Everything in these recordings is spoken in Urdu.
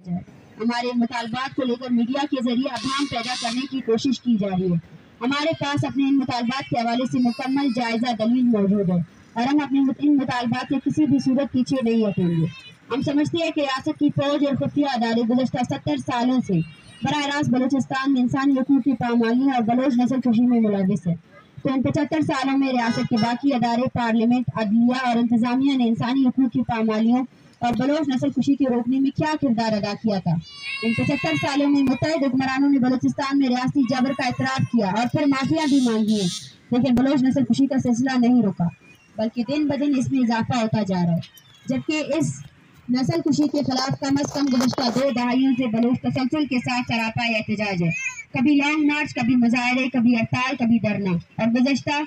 ہمارے مطالبات کو لے کر میڈیا کے ذریعے ابہام پیدا کرنے کی کوشش کی جا رہی ہے۔ ہمارے پاس اپنے ان مطالبات کے حوالے سے مکمل جائزہ دلیل موجود ہے اور ہم اپنے ان مطالبات سے کسی بھی صورت پیچھے نہیں ہٹیں گے۔ ہم سمجھتے ہیں کہ ریاست کی فوج اور خفیہ ادارے گزشتہ 70 سالوں سے براہ راست بلوچستان میں انسانی حقوق کی پامالی اور بلوچ نسل کشی میں ملوث ہے، تو ان 75 سالوں میں ریاست کے باقی ادارے، پارلیمنٹ، عدلیہ اور انتظامیہ نے انسانی حقوق کی پامالیوں اور بلوچ نسل کشی کے روکنے میں کیا کردار ادا کیا تھا؟ ان 75 سالوں میں متحد حکمرانوں نے بلوچستان میں ریاستی جبر کا اعتراف کیا اور پھر معافیاں بھی مانگی ہیں، لیکن بلوچ نسل کشی کا سلسلہ نہیں رکا، بلکہ دن بدن اس میں اضافہ ہوتا جا رہا ہے۔ جبکہ اس نسل کشی کے خلاف کم از کم گزشتہ 2 دہائیوں سے بلوچ تسلسل کے ساتھ سراپا احتجاج ہے، کبھی لانگ مارچ، کبھی مظاہرے، کبھی ہڑتال، کبھی دھرنا، اور گزشتہ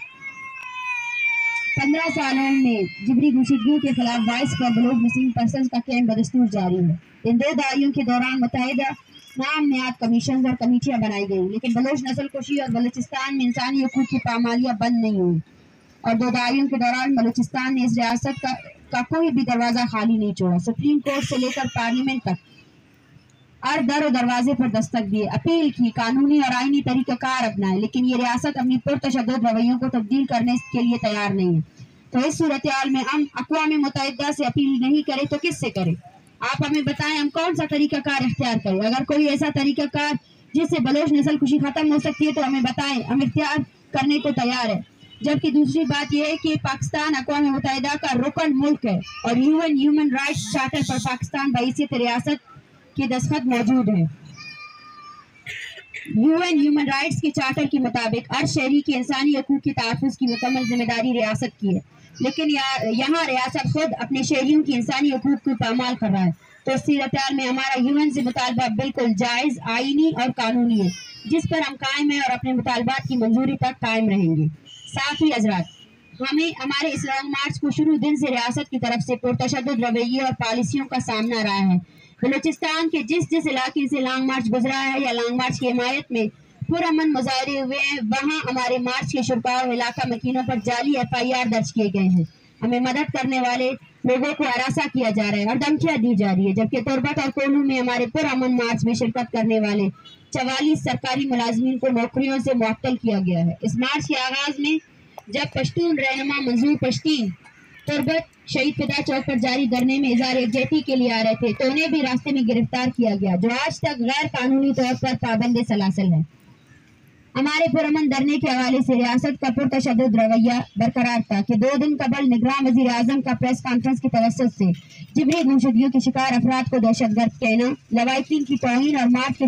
15 سالوں میں جبری گوشیدگیوں کے خلاف 22 پر بلوچ مسنگ پرسنز کا کیمپ بدستور جاری ہے۔ ان 2 دہائیوں کے دوران متعدد نام نہاد کمیشنز اور کمیٹیاں بنائی گئیں، لیکن بلوچ نسل کشی اور بلوچستان میں انسانی حقوق کی پامالیاں بند نہیں ہوئی، اور 2 دہائیوں کے دوران بلوچستان نے اس ریاست کا کوئی بھی دروازہ خالی نہیں چھوڑا۔ سپریم کورٹ سے لے کر پارلیمنٹ تک ہر در و دروازے پر دستک دیے، اپیل کی، قانونی اور آئینی طریقہ کار اپنائے، لیکن یہ ریاست اپنی پرتشدد رویوں کو تبدیل کرنے کے لیے تیار نہیں ہے۔ تو اس صورتحال میں ہم اقوام متحدہ سے اپیل نہیں کریں تو کس سے کریں؟ آپ ہمیں بتائیں ہم کون سا طریقہ کار اختیار کریں؟ اگر کوئی ایسا طریقہ کار جس سے بلوچ نسل کشی ختم ہو سکتی ہے تو ہمیں بتائیں، ہم اختیار کرنے کو تیار ہے۔ جبکہ دوسری بات یہ ہے کہ پاکستان اقوام متحدہ کا رکن ملک ہے اور ہیومن رائٹس چارٹر پر پاکستان بحیثیت ریاست کے دستخط موجود ہیں۔ ہیومن رائٹس کے چارٹر کے مطابق ہر شہری کے انسانی حقوق کے تحفظ کی مکمل ذمہ داری ریاست کی ہے، لیکن یہاں ریاست خود اپنے شہریوں کی انسانی حقوق کو پامال کر رہا ہے، تو اس صورتحال میں ہمارا یون سے مطالبہ بالکل جائز، آئینی اور قانونی ہے، جس پر ہم قائم ہیں اور اپنے مطالبات کی منظوری تک قائم رہیں گے۔ ساتھی حضرات، ہمارے اس لانگ مارچ کو شروع دن سے ریاست کی طرف سے پرتشدد رویے اور پالیسیوں کا سامنا رہا ہے۔ بلوچستان کے جس علاقے سے لانگ مارچ گزرا ہے یا لانگ مارچ کی حمایت میں پرامن مظاہرے ہوئے ہیں، وہاں ہمارے مارچ کے شرکاء اور علاقہ مکینوں پر جعلی FIR درج کیے گئے ہیں۔ ہمیں مدد کرنے والے لوگوں کو ہراساں کیا جا رہا ہے اور دھمکیاں دی جا رہی ہے، جبکہ تربت اور کولو میں ہمارے پرامن مارچ میں شرکت کرنے والے 44 سرکاری ملازمین کو نوکریوں سے معطل کیا گیا ہے۔ اس مارچ کے آغاز میں جب پشتون رہنما منظور پشتین تربت شہید فدا چوک پر جاری دھرنے میں اظہار یکجہتی کے لیے آ رہے تھے تو انہیں بھی راستے میں گرفتار کیا گیا، جو آج تک غیر قانونی طور پر پابند سلاسل ہے۔ ہمارے پرامن دھرنے کے حوالے سے ریاست کا پرتشدد رویہ برقرار تھا کہ 2 دن قبل نگراں وزیر اعظم کا پریس کانفرنس کی توسط سے جبری گمشدگیوں کے شکار افراد کو دہشت گرد کہنا، لوائقین کی توہین اور مارچ کے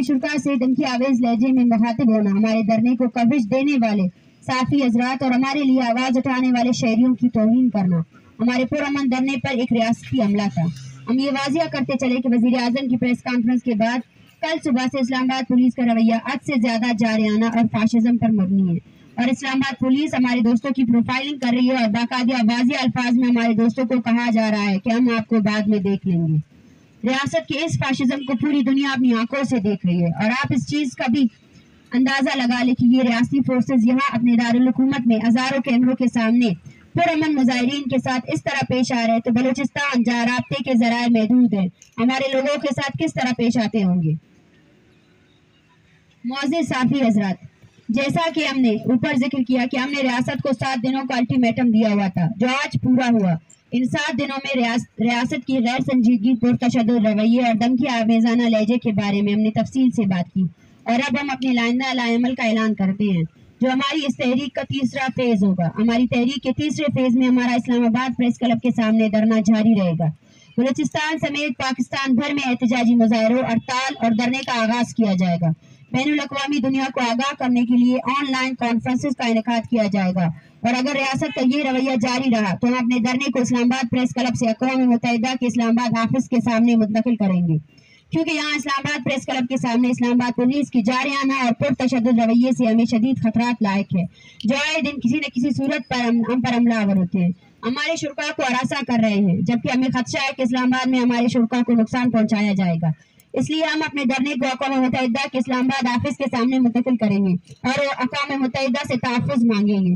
شرکاء سے دھمکی آویز لہجے میں مخاطب ہونا، ہمارے دھرنے کو کوریج دینے والے صحافی حضرات اور ہمارے لیے آواز اٹھانے والے شہریوں کی توہین کرنا ہمارے پرامن دھرنے پر ایک ریاستی حملہ تھا۔ ہم یہ واضح کرتے چلے کہ وزیر اعظم کی پریس کانفرنس کے بعد کل صبح سے اسلام آباد پولیس کا رویہ حد سے زیادہ جارحانہ اور فاشزم پر مبنی ہے، اور اسلام آباد پولیس ہمارے دوستوں کی پروفائلنگ کر رہی ہے اور باقاعدہ واضح الفاظ میں ہمارے دوستوں کو کہا جا رہا ہے کہ ہم آپ کو بعد میں دیکھ لیں گے۔ ریاست کے اس فاشزم کو پوری دنیا اپنی آنکھوں سے دیکھ رہی ہے، اور آپ اس چیز کا بھی اندازہ لگا لیں کہ یہ ریاستی فورسز یہاں اپنے دارالحکومت میں ہزاروں کیمروں کے سامنے پرامن مظاہرین کے ساتھ اس طرح پیش آ رہے تو بلوچستان جہاں رابطے کے ذرائع محدود ہیں ہمارے لوگوں کے ساتھ کس طرح پیش آتے ہوں گے؟ معزز صحافی حضرات، جیسا کہ ہم نے اوپر ذکر کیا کہ ہم نے ریاست کو 7 دنوں کا الٹیمیٹم دیا ہوا تھا، جو آج پورا ہوا۔ ان 7 دنوں میں ریاست کی غیر سنجیدگی، پرتشدد رویے اور دھمکی آمیزانہ لہجے کے بارے میں ہم نے تفصیل سے بات کی، اور اب ہم اپنے لائندہ عمل کا اعلان کرتے ہیں، جو ہماری اس تحریک کا تیسرا فیز ہوگا۔ ہماری تحریک کے تیسرے فیز میں ہمارا اسلام آباد پریس کلب کے سامنے دھرنا جاری رہے گا۔ بلوچستان سمیت پاکستان بھر میں احتجاجی مظاہروں، ہڑتال اور دھرنے کا آغاز کیا جائے گا۔ بین الاقوامی دنیا کو آگاہ کرنے کے لیے آن لائن کانفرنسز کا انعقاد کیا جائے گا، اور اگر ریاست کا یہ رویہ جاری رہا تو ہم اپنے دھرنے کو اسلام آباد پریس کلب سے اقوام متحدہ کے اسلام آباد آفس کے سامنے منتقل کریں گے، کیونکہ یہاں اسلام آباد پریس کلب کے سامنے اسلام آباد پولیس کی جارحانہ اور پرتشدد رویے سے ہمیں شدید خطرات لاحق ہے، جو آئے دن کسی نہ کسی صورت پر ہم پر حملہ آور ہوتے ہیں، ہمارے شرکاء کو ہراساں کر رہے ہیں، جبکہ ہمیں خدشہ ہے کہ اسلام آباد میں ہمارے شرکاء کو نقصان پہنچایا جائے گا۔ اس لیے ہم اپنے دھرنے کو اقوام متحدہ کے اسلام آباد آفس کے سامنے منتقل کریں گے اور اقوام متحدہ سے تحفظ مانگیں گے۔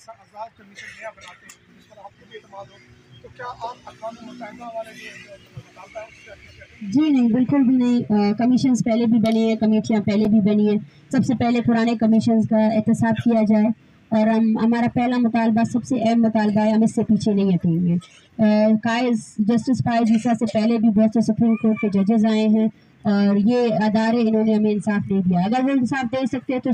ایسا آزاد کمیشن نیا بناتے ہیں جس پر آپ کو بھی اعتماد ہو، تو کیا آپ اقوام متحدہ والے جو مطالبہ ہے اس سے جی نہیں، بالکل بھی نہیں. کمیشنز پہلے بھی بنی ہیں، کمیٹیاں پہلے بھی بنی ہیں. سب سے پہلے پرانے کمیشنز کا احتساب کیا جائے، اور ہمارا پہلا مطالبہ، سب سے اہم مطالبہ ہے، ہم اس سے پیچھے نہیں ہٹیں گے. جسٹس قائد عیسیٰ سے پہلے بھی بہت سے سپریم کورٹ کے ججز آئے ہیں، اور یہ ادارے انہوں نے ہمیں انصاف نہیں دیا. اگر وہ انصاف دے سکتے تو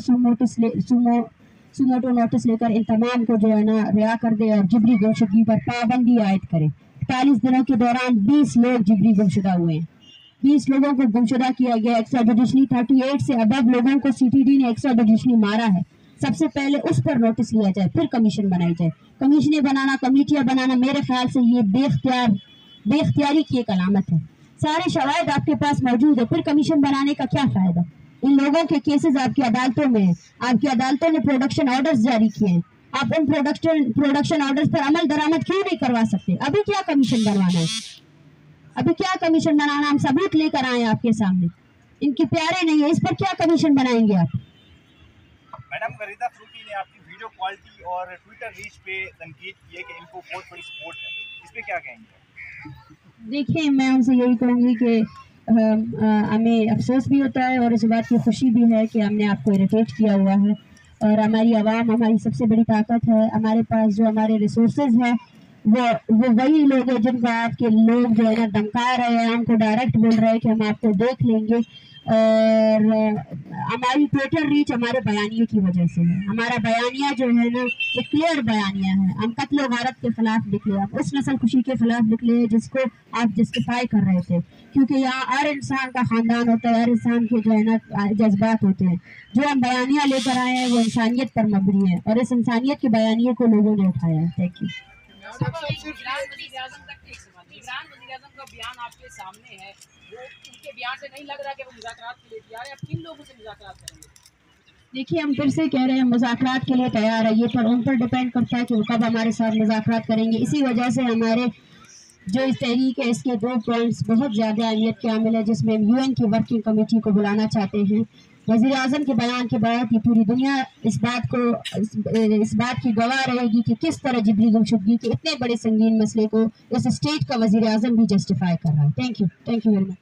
سوموٹو نوٹس لے کر ان تمام کو جو ہے نا رہا کر دے، اور جبری گمشدگی پر پابندی عائد کرے. 48 دنوں کے دوران 20 لوگ جبری گمشدہ ہوئے ہیں، 20 لوگوں کو گمشدہ کیا گیا. ایکسٹراڈیشنلی 38 سے ابو لوگوں کو CTD نے ایکسٹراڈیشنلی مارا ہے. سب سے پہلے اس پر نوٹس لیا جائے، پھر کمیشن بنائی جائے. کمیشنیں بنانا، کمیٹیاں بنانا، میرے خیال سے یہ بے اختیاری کی ایک علامت ہے. سارے شواہد آپ کے پاس موجود ہے، پھر کمیشن بنانے کا کیا فائدہ؟ ان لوگوں کے کیسز آپ کی عدالتوں میں ہیں، آپ کی عدالتوں نے پروڈکشن آرڈرز جاری کیے ہیں. آپ ان پروڈکشن آرڈرز پر عمل درآمد کیوں نہیں کروا سکتے؟ ابھی کیا کمیشن بنوانا ہے؟ ابھی کیا کمیشن بنانا؟ ہم ثبوت لے کر آئے ہیں آپ کے سامنے. ان کی پیارے نہیں ہے، اس پر کیا کمیشن بنائیں گے آپ؟ میڈم غریدہ فروقی نے آپ کی ویڈیو کوالٹی اور ٹویٹر ریچ پہ تنقید کی ہے کہ ان کو بہت بڑی سپورٹ ہے، اس پہ کیا کہیں گے؟ دیکھیں، میں ان سے یہی کہوں گی کہ ہمیں افسوس بھی ہوتا ہے اور اس بات کی خوشی بھی ہے کہ ہم نے آپ کو اریٹیٹ کیا ہوا ہے، اور ہماری عوام ہماری سب سے بڑی طاقت ہے. ہمارے پاس جو ہمارے ریسورسز ہیں وہ وہی لوگ ہیں جن کو آپ کے لوگ جو ہے نا دھمکا رہے ہیں، ہم کو ڈائریکٹ بول رہے ہیں کہ ہم آپ کو دیکھ لیں گے. اور ہماری ٹویٹر ریچ ہمارے بیانیے کی وجہ سے ہے. ہمارا بیانیہ جو ہے نا ایک کلیئر بیانیہ ہے. ہم قتل و غارت کے خلاف نکلے، ہم اس نسل کشی کے خلاف نکلے جس کو آپ جسٹیفائی کر رہے تھے، کیونکہ یہاں ہر انسان کا خاندان ہوتا ہے، ہر انسان کے جو ہے نا جذبات ہوتے ہیں. جو ہم بیانیہ لے کر آئے ہیں وہ انسانیت پر مبنی ہے، اور اس انسانیت کے بیانیے کو لوگوں نے اٹھایا ہے. Thank you. عمران وزیر اعظم کا بیان آپ کے سامنے ہے، وہ ان کے بیان سے نہیں لگ رہا کہ وہ مذاکرات کے لیے تیار ہے. اب کن لوگوں سے مذاکرات کریں گے؟ دیکھیے، ہم پھر سے کہہ رہے ہیں مذاکرات کے لیے تیار ہے. یہ ان پر ڈیپینڈ کرتا ہے کہ وہ کب ہمارے ساتھ مذاکرات کریں گے. اسی وجہ سے ہمارے جو اس تحریک ہے اس کے 2 پوائنٹس بہت زیادہ اہمیت کے حامل ہے، جس میں ہم UN کی ورکنگ کمیٹی کو بلانا چاہتے ہیں. وزیر اعظم کے بیان کے بعد یہ پوری دنیا اس بات کی گواہ رہے گی کہ کس طرح جبری گمشدگی کے اتنے بڑے سنگین مسئلے کو اس اسٹیٹ کا وزیر اعظم بھی جسٹیفائی کر رہا ہے. Thank you very much.